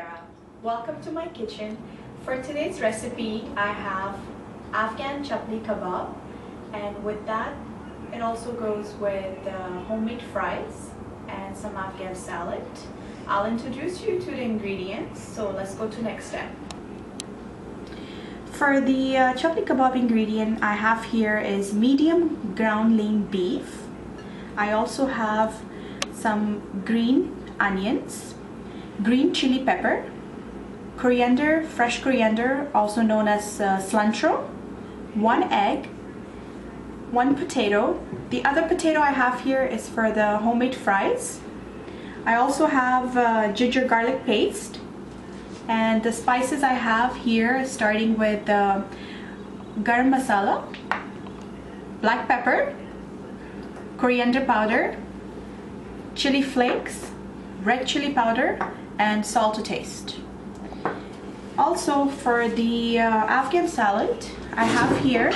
Sarah. Welcome to my kitchen. For today's recipe, I have Afghan Chapli Kabob, and with that, it also goes with homemade fries and some Afghan salad. I'll introduce you to the ingredients, so let's go to next step. For the Chapli Kabob ingredient I have here is medium ground lean beef. I also have some green onions, green chili pepper, coriander, fresh coriander, also known as cilantro, 1 egg, 1 potato. The other potato I have here is for the homemade fries. I also have ginger garlic paste, and the spices I have here, starting with garam masala, black pepper, coriander powder, chili flakes, red chili powder, and salt to taste. Also, for the Afghan salad, I have here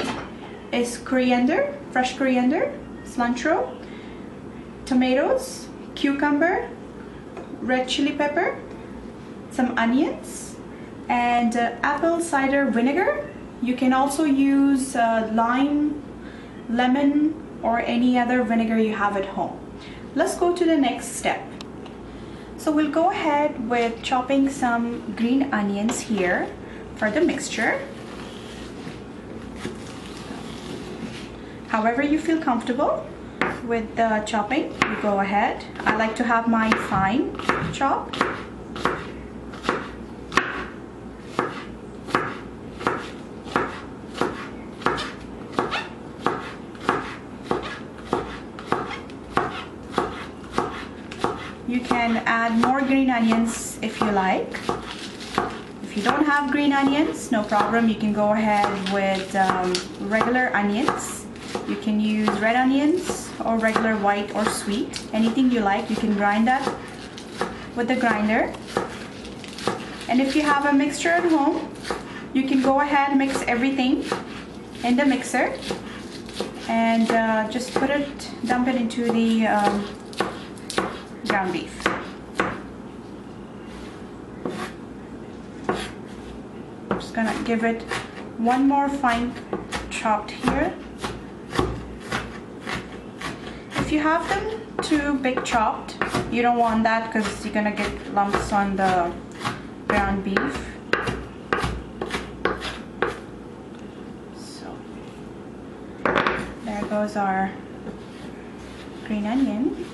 is coriander, fresh coriander, cilantro, tomatoes, cucumber, red chili pepper, some onions, and apple cider vinegar. You can also use lime, lemon, or any other vinegar you have at home. Let's go to the next step. So we'll go ahead with chopping some green onions here for the mixture. However you feel comfortable with the chopping, you go ahead. I like to have mine fine chopped. You can add more green onions if you like. If you don't have green onions, no problem. You can go ahead with regular onions. You can use red onions or regular white or sweet. Anything you like, you can grind that with the grinder. And if you have a mixture at home, you can go ahead and mix everything in the mixer and just dump it into the ground beef. I'm just gonna give it one more fine chopped here. If you have them too big chopped, you don't want that because you're gonna get lumps on the ground beef. So there goes our green onion.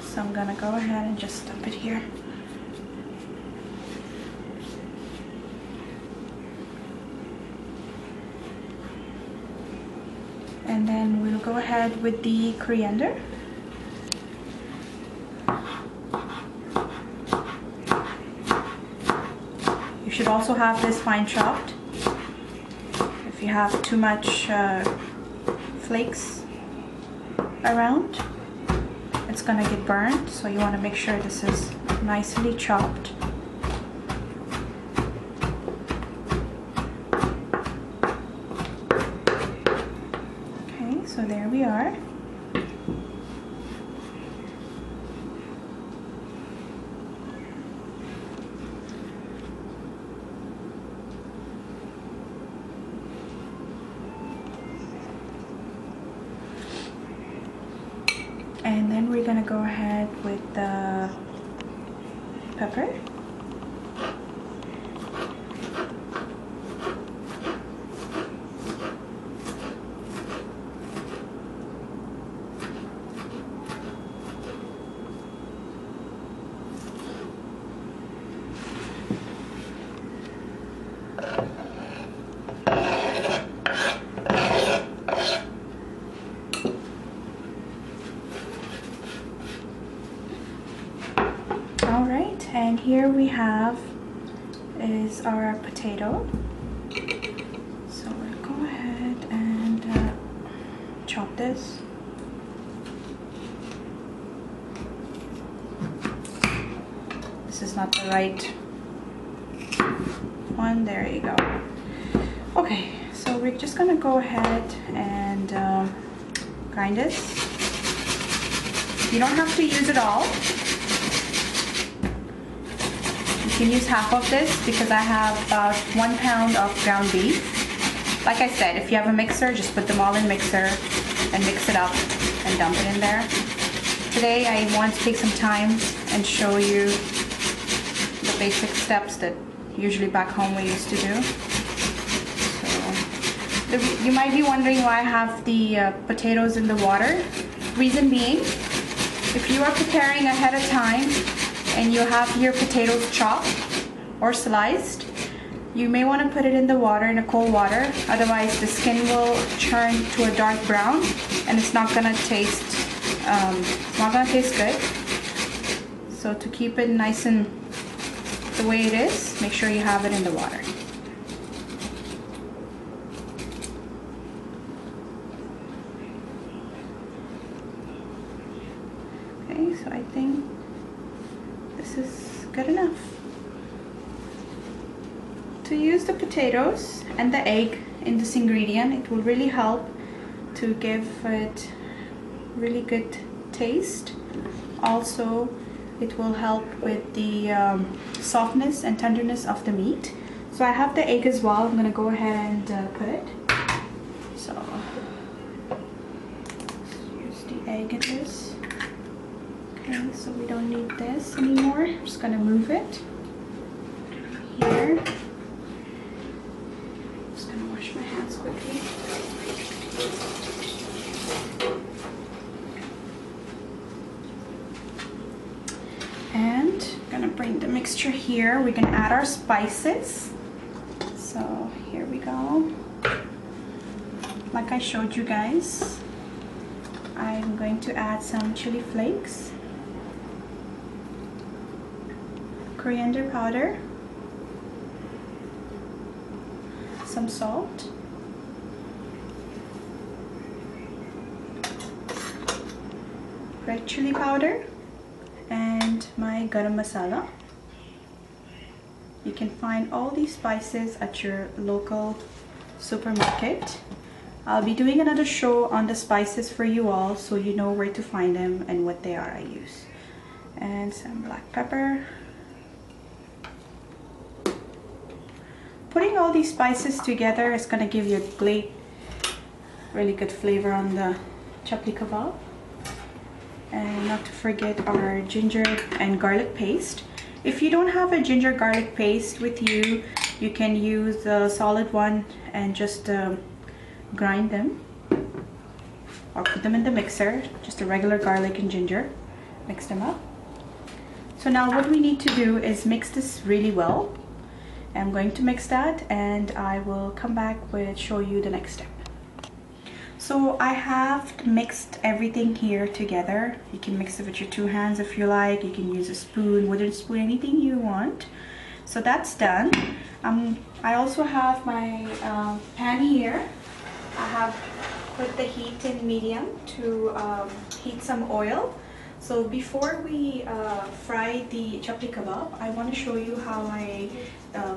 So I'm gonna go ahead and just dump it here. And then we'll go ahead with the coriander. You should also have this fine chopped. If you have too much flakes around, it's gonna get burned, so you want to make sure this is nicely chopped. Okay, so there we are. And then we're gonna go ahead with the pepper. Alright, and here we have is our potato. So we'll go ahead and chop this. This is not the right one. There you go. Okay, so we're just gonna go ahead and grind this. You don't have to use it all. can use half of this because I have about 1 pound of ground beef. Like I said, if you have a mixer, just put them all in mixer and mix it up and dump it in there. Today I want to take some time and show you the basic steps that usually back home we used to do. So, you might be wondering why I have the potatoes in the water. Reason being, if you are preparing ahead of time and you have your potatoes chopped or sliced, you may want to put it in the water, in a cold water. Otherwise the skin will turn to a dark brown and it's not gonna taste good. So to keep it nice and the way it is, make sure you have it in the water. Okay, so I think this is good enough. To use the potatoes and the egg in this ingredient, it will really help to give it really good taste. Also, it will help with the softness and tenderness of the meat. So I have the egg as well. I'm gonna go ahead and put it. So use the egg in this. Okay, so we don't need this anymore. I'm just gonna move it here. My hands quickly. And I'm gonna bring the mixture here. We're gonna add our spices. So here we go. Like I showed you guys, I'm going to add some chili flakes, coriander powder, some salt, red chili powder, and my garam masala. You can find all these spices at your local supermarket. I'll be doing another show on the spices for you all so you know where to find them and what they are I use. And some black pepper. Putting all these spices together is going to give you a great, really good flavor on the chapli kebab. And not to forget our ginger and garlic paste. If you don't have a ginger garlic paste with you, you can use a solid one and just grind them or put them in the mixer, just a regular garlic and ginger. Mix them up. So now what we need to do is mix this really well. I'm going to mix that and I will come back with show you the next step. So I have mixed everything here together. You can mix it with your 2 hands if you like. You can use a spoon, wooden spoon, anything you want. So that's done. I also have my pan here. I have put the heat in medium to heat some oil. So before we fry the chapli kebab, I want to show you how I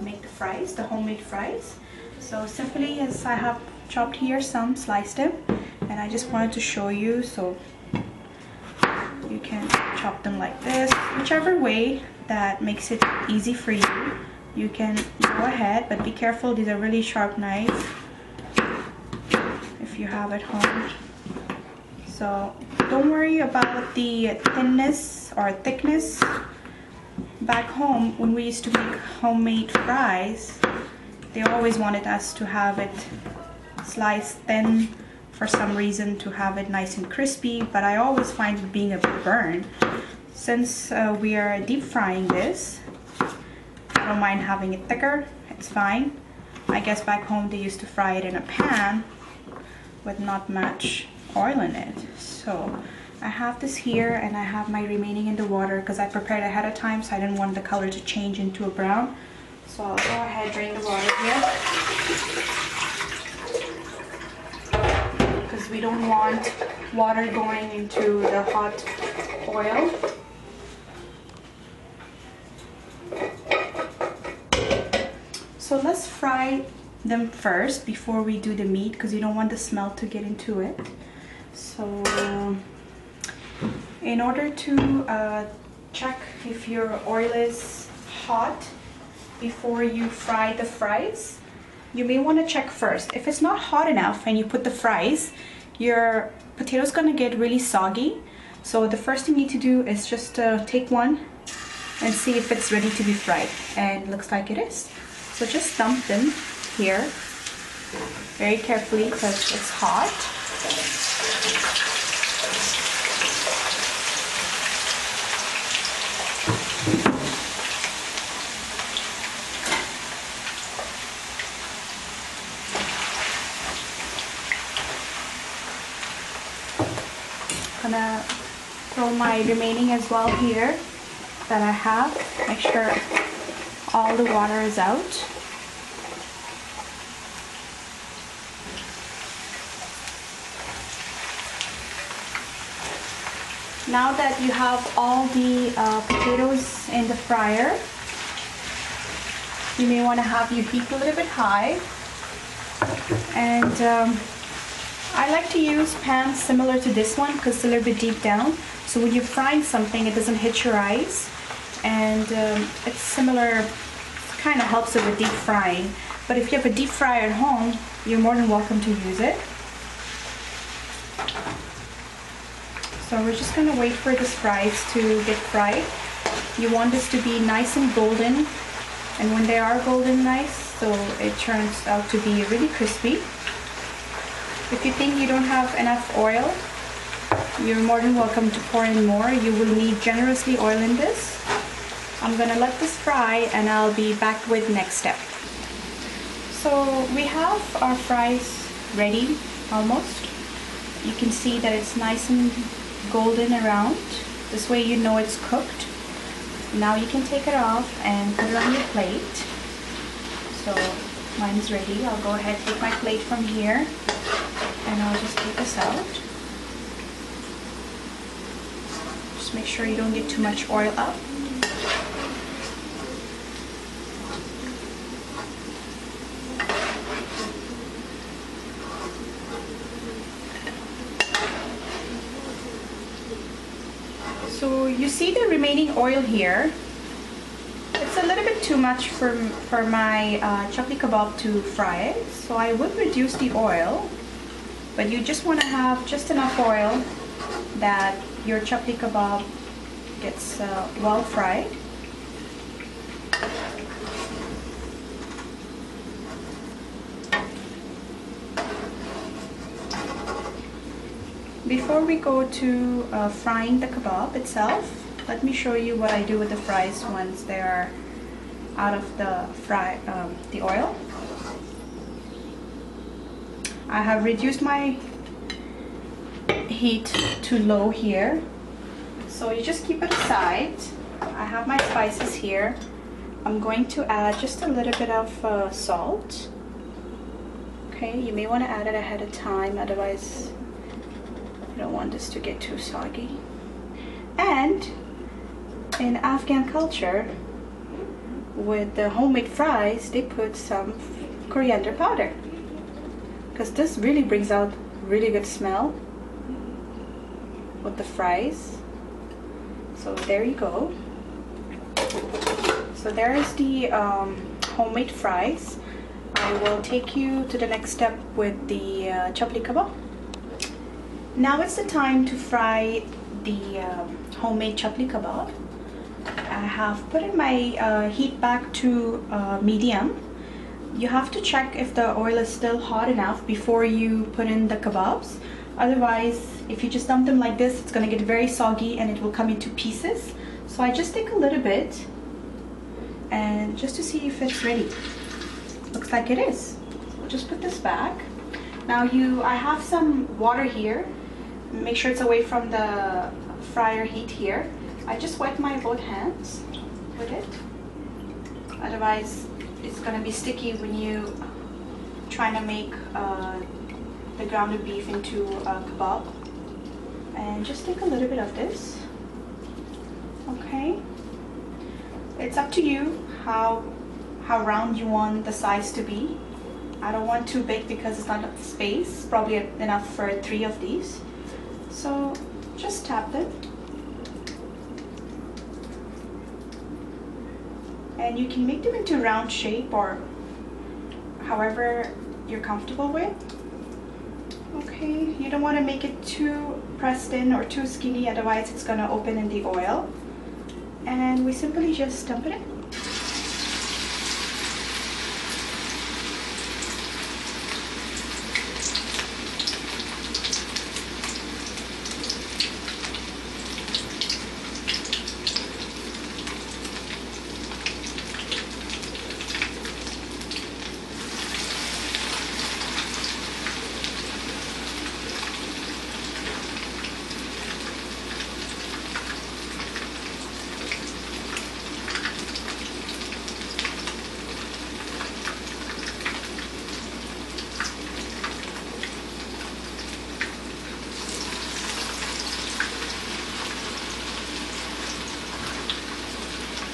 make the fries, the homemade fries. So simply, as I have chopped here some, sliced them, and I just wanted to show you. So you can chop them like this, whichever way that makes it easy for you. You can go ahead, but be careful. These are really sharp knives if you have at home. So don't worry about the thinness or thickness. Back home, when we used to make homemade fries, they always wanted us to have it sliced thin for some reason, to have it nice and crispy, but I always find it being a burn. Since we are deep frying this, I don't mind having it thicker, it's fine. I guess back home they used to fry it in a pan with not much oil in it. So I have this here and I have my remaining in the water because I prepared ahead of time, so I didn't want the color to change into a brown. So I'll go ahead, drain the water here, because we don't want water going into the hot oil. So let's fry them first before we do the meat, because you don't want the smell to get into it. So in order to check if your oil is hot before you fry the fries, you may want to check first. If it's not hot enough and you put the fries, your potato's gonna get really soggy. So the first thing you need to do is just take one and see if it's ready to be fried, and it looks like it is. So just dump them here very carefully because it's hot. Gonna throw my remaining as well here that I have. Make sure all the water is out. Now that you have all the potatoes in the fryer, you may want to have your heat a little bit high. And I like to use pans similar to this one because it's a little bit deep down. So when you're frying something, it doesn't hit your eyes. And it's similar, kind of helps it with deep frying. But if you have a deep fryer at home, you're more than welcome to use it. So we're just gonna wait for these fries to get fried. You want this to be nice and golden. And when they are golden nice, so it turns out to be really crispy. If you think you don't have enough oil, you're more than welcome to pour in more. You will need generously oil in this. I'm gonna let this fry and I'll be back with next step. So we have our fries ready almost. You can see that it's nice and golden around. This way you know it's cooked. Now you can take it off and put it on your plate. So mine's ready. I'll go ahead and take my plate from here and I'll just take this out. Just make sure you don't get too much oil up. So you see the remaining oil here. It's a little bit too much for my chapli kebab to fry it, so I would reduce the oil, but you just want to have just enough oil that your chapli kebab gets well fried. Before we go to frying the kebab itself, let me show you what I do with the fries once they are out of the oil. I have reduced my heat to low here, so you just keep it aside. I have my spices here. I'm going to add just a little bit of salt. Okay, you may want to add it ahead of time, otherwise you don't want this to get too soggy. And in Afghan culture, with the homemade fries, they put some coriander powder because this really brings out really good smell with the fries. So there you go. So there is the homemade fries. I will take you to the next step with the chapli kebab. Now it's the time to fry the homemade chapli kebab. I have put in my heat back to medium. You have to check if the oil is still hot enough before you put in the kebabs. Otherwise, if you just dump them like this, it's going to get very soggy and it will come into pieces. So I just take a little bit and just to see if it's ready. Looks like it is. So just put this back. Now I have some water here. Make sure it's away from the fryer heat here. I just wet my both hands with it. Otherwise, it's gonna be sticky when you trying to make the grounded beef into a kebab. And just take a little bit of this. Okay. It's up to you how round you want the size to be. I don't want too big because it's not enough space. Probably enough for 3 of these. So just tap it. And you can make them into round shape or however you're comfortable with. Okay, you don't want to make it too pressed in or too skinny, otherwise it's going to open in the oil. And we simply just dump it in.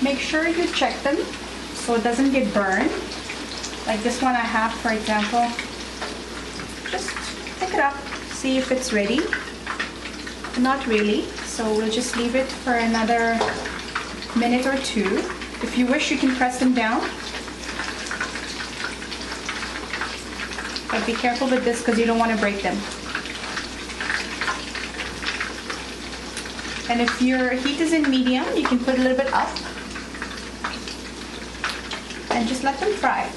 Make sure you check them so it doesn't get burned. Like this one I have, for example. Just pick it up, see if it's ready. Not really, so we'll just leave it for another minute or two. If you wish, you can press them down. But be careful with this because you don't want to break them. And if your heat is in medium, you can put a little bit up. And just let them fry.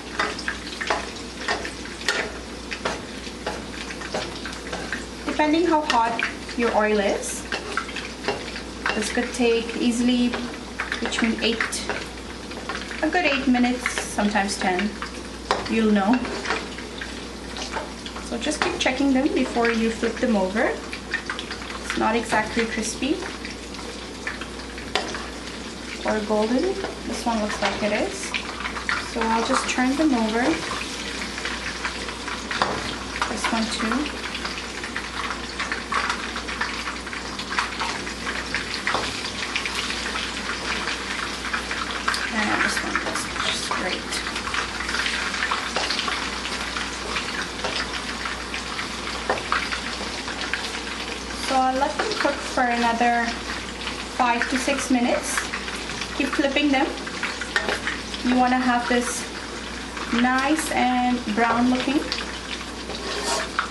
Depending how hot your oil is, this could take easily between a good 8 minutes, sometimes 10. You'll know. So just keep checking them before you flip them over. It's not exactly crispy or golden. This one looks like it is. So I'll just turn them over. This one too. And this one goes just great. So I'll let them cook for another 5 to 6 minutes. Keep flipping them. You want to have this nice and brown looking,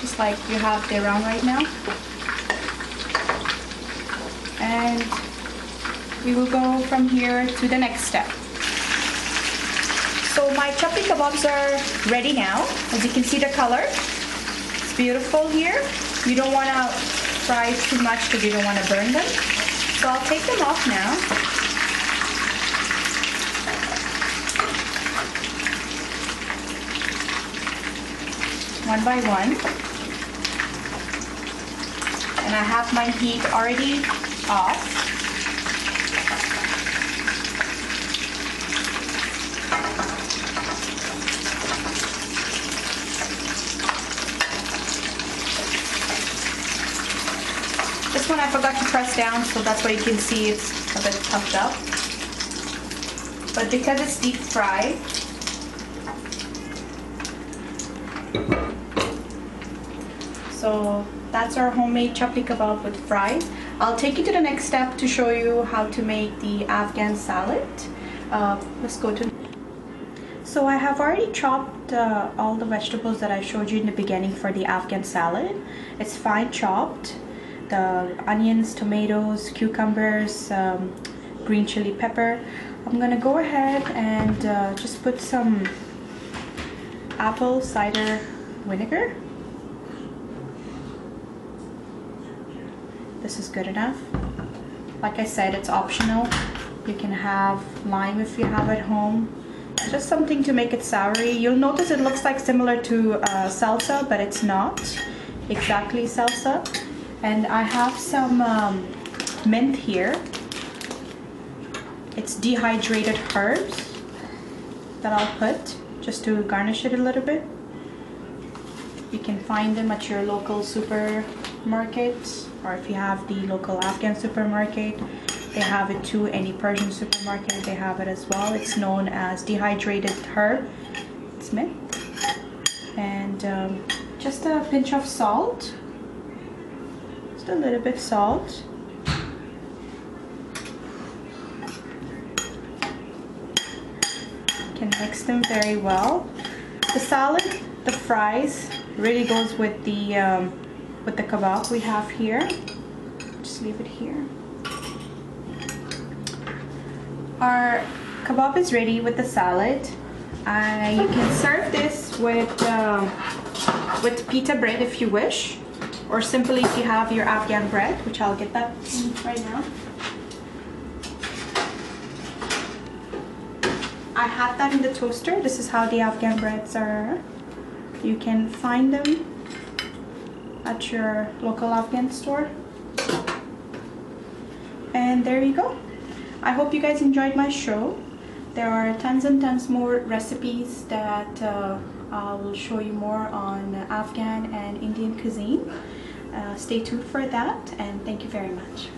just like you have the brown right now. And we will go from here to the next step. So my chapli kebabs are ready now. As you can see the color, it's beautiful here. You don't want to fry too much because you don't want to burn them. So I'll take them off now. One by one, and I have my heat already off. This one I forgot to press down, so that's why you can see it's a bit puffed up. But because it's deep fried, so that's our homemade chapli kebab with fries. I'll take you to the next step to show you how to make the Afghan salad. Let's go to. So I have already chopped all the vegetables that I showed you in the beginning for the Afghan salad. It's fine chopped. The onions, tomatoes, cucumbers, green chili pepper. I'm gonna go ahead and just put some apple cider vinegar. This is good enough. Like I said, it's optional. You can have lime if you have at home. Just something to make it soury. You'll notice it looks like similar to salsa, but it's not exactly salsa. And I have some mint here. It's dehydrated herbs that I'll put just to garnish it a little bit. You can find them at your local supermarket, or if you have the local Afghan supermarket, they have it too. Any Persian supermarket, they have it as well. It's known as dehydrated herb. It's mint. And just a pinch of salt. Just a little bit salt. can mix them very well. The salad, the fries really goes with the kebab we have here. Just leave it here. Our kebab is ready with the salad. You can serve this with pita bread if you wish, or simply if you have your Afghan bread, which I'll get that right now. I had that in the toaster. This is how the Afghan breads are. You can find them at your local Afghan store. And there you go. I hope you guys enjoyed my show. There are tons and tons more recipes that I will show you more on Afghan and Indian cuisine. Stay tuned for that, and thank you very much.